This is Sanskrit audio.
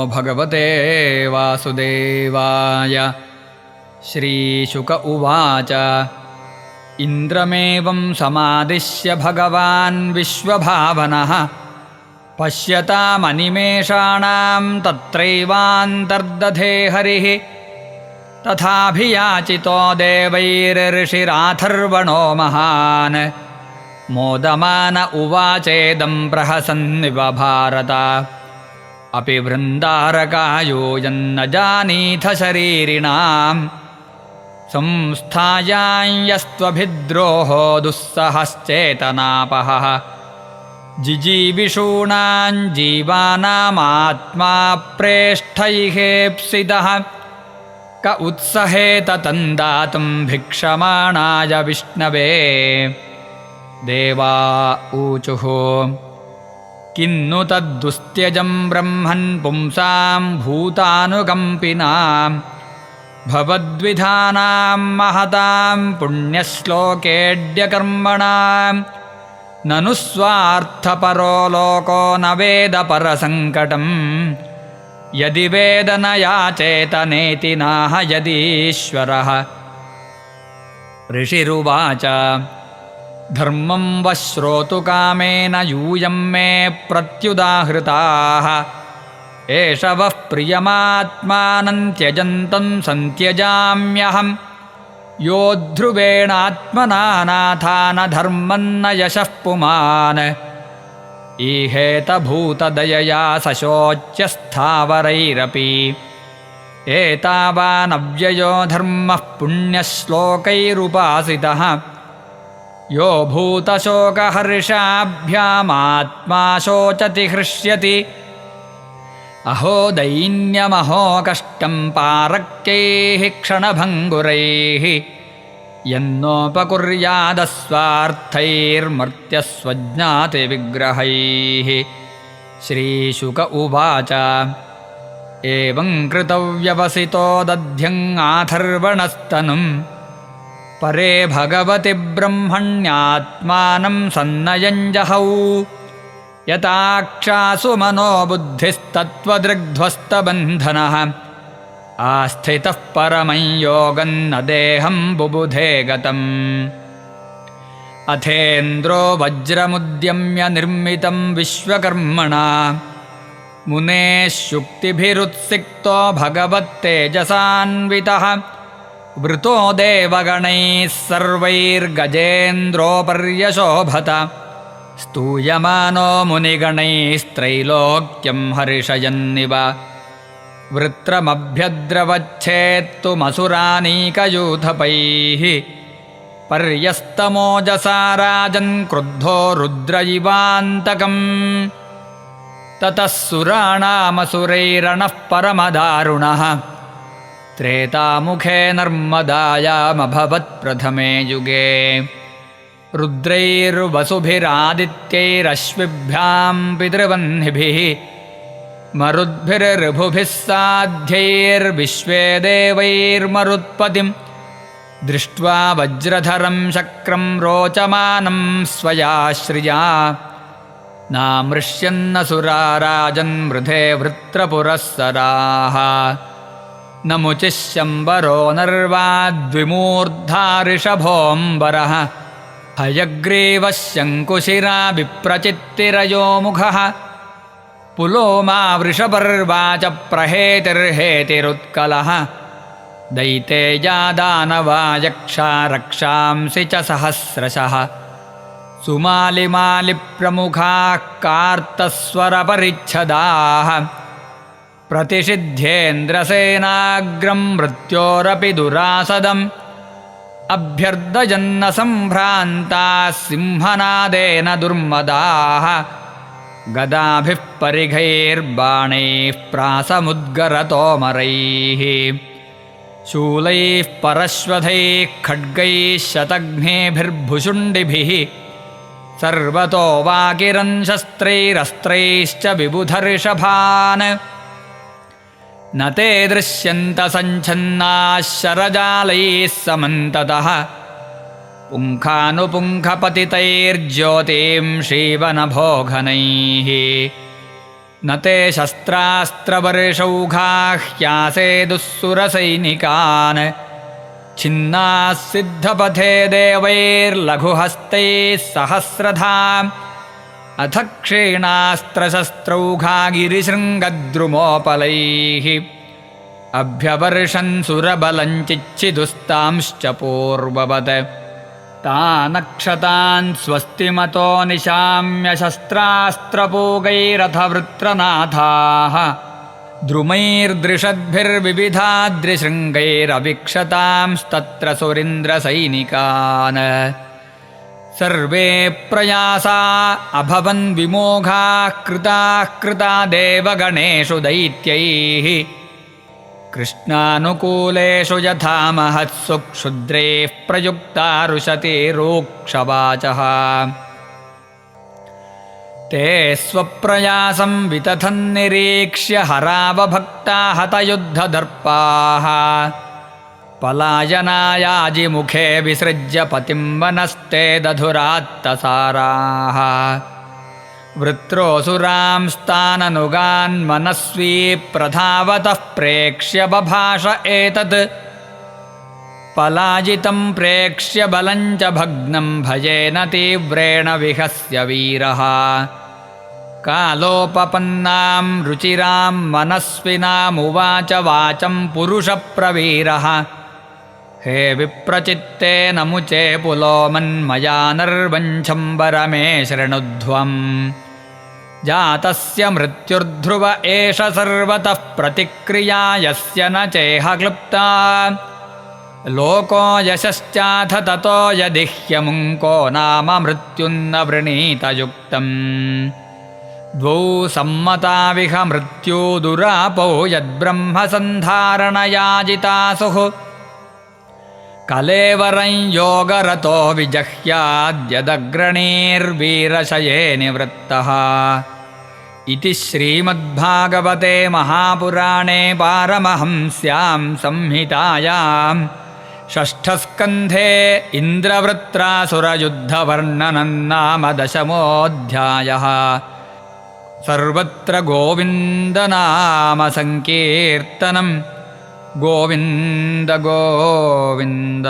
भगवते वासुदेवाय। श्रीशुक उवाच इन्द्रमेवं समादिश्य भगवान् विश्वभावनः पश्यतामनिमेषाणां तत्रैवान्तर्दधे हरिः। तथाभियाचितो देवैर्षिराथर्वणो महान् मोदमान उवाचेदं प्रहसन्निव भारत। अपि वृन्दारकायो यन्न जानीथ शरीरिणां संस्थायां यस्त्वभिद्रोहो दुस्सहश्चेतनापहः। जिजीविषूणां जीवानामात्मा प्रेष्ठैहेप्सितः क उत्सहेत तन्दातुं भिक्षमाणाय विष्णवे। देवा ऊचुः किन्नु तद्दुस्त्यजं ब्रह्मन् पुंसां भूतानुकम्पिनां भवद्विधानां महतां पुण्यश्लोकेड्यकर्मणां। ननु स्वार्थपरो लोको न वेद परसङ्कटं यदि वेद न याचेतनेति नाह यदीश्वरः। ऋषिरुवाच धर्मं वः श्रोतुकामेन यूयं मे प्रत्युदाहृताः। एष वः प्रियमात्मानं त्यजन्तं सन्त्यजाम्यहं। यो ध्रुवेणात्मना नाथा न धर्मं न यशः पुमान्। ईहेतभूतदयया सशोच्यस्थावरैरपि एतावानव्ययो धर्मः पुण्यश्लोकैरुपासितः। यो भूतशोकहर्षाभ्यामात्मा शोचति हृष्यति। अहो दैन्यमहो कष्टं पारक्यैः क्षणभङ्गुरैः यन्नोपकुर्यादस्वार्थैर्मर्त्यस्वज्ञातिविग्रहैः। श्रीशुक उवाच एवं कृतव्यवसितो दध्यङ्गाथर्वणस्तनुं परे भगवति ब्रह्मण्यात्मानं सन्नयञ्जहौ। यताक्षासु मनोबुद्धिस्तत्त्वदृग्ध्वस्तबन्धनः आस्थितः परमं योगं न देहं बुबुधे गतम्। अथेन्द्रो वज्रमुद्यम्य निर्मितं विश्वकर्मणा मुनेः शुक्तिभिरुत्सिक्तो भगवत्तेजसान्वितः। वृतो देवगणैः सर्वैर्गजेन्द्रोपर्यशोभत स्तूयमानो मुनिगणैस्त्रैलोक्यं हर्षयन्निव। वृत्रमभ्यद्रवच्छेत्तुमसुरानीकयूथपैः पर्यस्तमोजसा राजन् क्रुद्धो रुद्र इवान्तकम्। ततः सुराणामसुरैरणः परमदारुणः त्रेतामुखे नर्मदायामभवत्प्रथमे युगे। रुद्रैर्वसुभिरादित्यैरश्विभ्यां पितृवह्निभिः मरुद्भिर्ऋभुभिः साध्यैर्विश्वे देवैर्मरुत्पतिं। दृष्ट्वा वज्रधरं शक्रं रोचमानं स्वया श्रिया नामृष्यन्नसुरा राजन्मृधे वृत्रपुरःसराः। नमुचिः शम्बरो नर्वाद्विमूर्धा ऋषभोऽम्बरः हयग्रीवः शङ्कुशिरा विप्रचित्तिरयो मुखः। पुलोमा वृषपर्वा च प्रहेतिर्हेतिरुत्कलः दैतेया दानवा यक्षा रक्षांसि च सहस्रशः। सुमालिमालिप्रमुखाः कार्तस्वरपरिच्छदाः प्रतिषिध्येन्द्रसेनाग्रं मृत्योरपि दुरासदम्। अभ्यर्दयन्न सम्भ्रान्ताः सिंहनादेन दुर्मदाः गदाभिः परिघैर्बाणैः प्रासमुद्गरतोमरैः। शूलैः परश्वधैः खड्गैः शतघ्नेभिर्भुशुण्डिभिः सर्वतो वाकिरन् शस्त्रैरस्त्रैश्च विबुधर्षभान्। न ते दृश्यन्त सञ्छन्नाः शरजालैः समन्ततः पुङ्खानुपुङ्खपतितैर्ज्योतिं श्रीवनभोघनैः। न ते शस्त्रास्त्रवर्षौघाह्यासेदुःसुरसैनिकान् छिन्नाः सिद्धपथे देवैर्लघुहस्तैः सहस्रधा अथ क्षीणास्त्रशस्त्रौघा गिरिशृङ्गद्रुमोपलैः अभ्यवर्षन् सुरबलञ्चिच्छिदुस्तांश्च पूर्ववत् तानक्षतान् स्वस्तिमतो निशाम्य शस्त्रास्त्रपूगैरथवृत्रनाथाः द्रुमैर्दृशद्भिर्विविधाद्रिशृङ्गैरवीक्षतांस्तत्र सुरीन्द्रसैनिकान् सर्वे प्रयासा अभवन् विमोघाः कृता देवगणेषु दैत्यैः कृष्णानुकूलेषु यथा महत्सु क्षुद्रैः प्रयुक्ता रुशतिरूक्षवाचः ते स्वप्रयासं वितथन्निरीक्ष्य हरावभक्ता हतयुद्धदर्पाः पलायनायाजिमुखे विसृज्य पतिं वनस्ते दधुरात्तसाराः वृत्रोऽसुरांस्ताननुगान्मनस्वी प्रधावतः प्रेक्ष्य बभाष एतत् पलाजितं प्रेक्ष्य बलं च भग्नं भजेन तीव्रेण विहस्य वीरः कालोपपन्नां रुचिरां मनस्विनामुवाच वाचं पुरुषप्रवीरः हे विप्रचित्तेन मुचे पुलोमन्मया नर्वञ्छम्बरमे शृणुध्वम् जातस्य मृत्युर्ध्रुव एष सर्वतः प्रतिक्रिया यस्य न चेह क्लुप्ता लोको यशश्चाथ ततो यदि ह्यमुङ्को नाम मृत्युन्न वृणीतयुक्तम् द्वौ सम्मताविह मृत्यो दुरापौ यद्ब्रह्मसन्धारणयाजितासुः कलेवरं योगरतो विजह्याद्यदग्रणीर्वीरशये निवृत्तः इति श्रीमद्भागवते महापुराणे पारमहंस्यां संहितायां षष्ठस्कन्धे इन्द्रवृत्रासुरयुद्धवर्णनं नाम दशमोऽध्यायः। सर्वत्र गोविन्दनामसङ्कीर्तनं गोविन्द गोविन्द।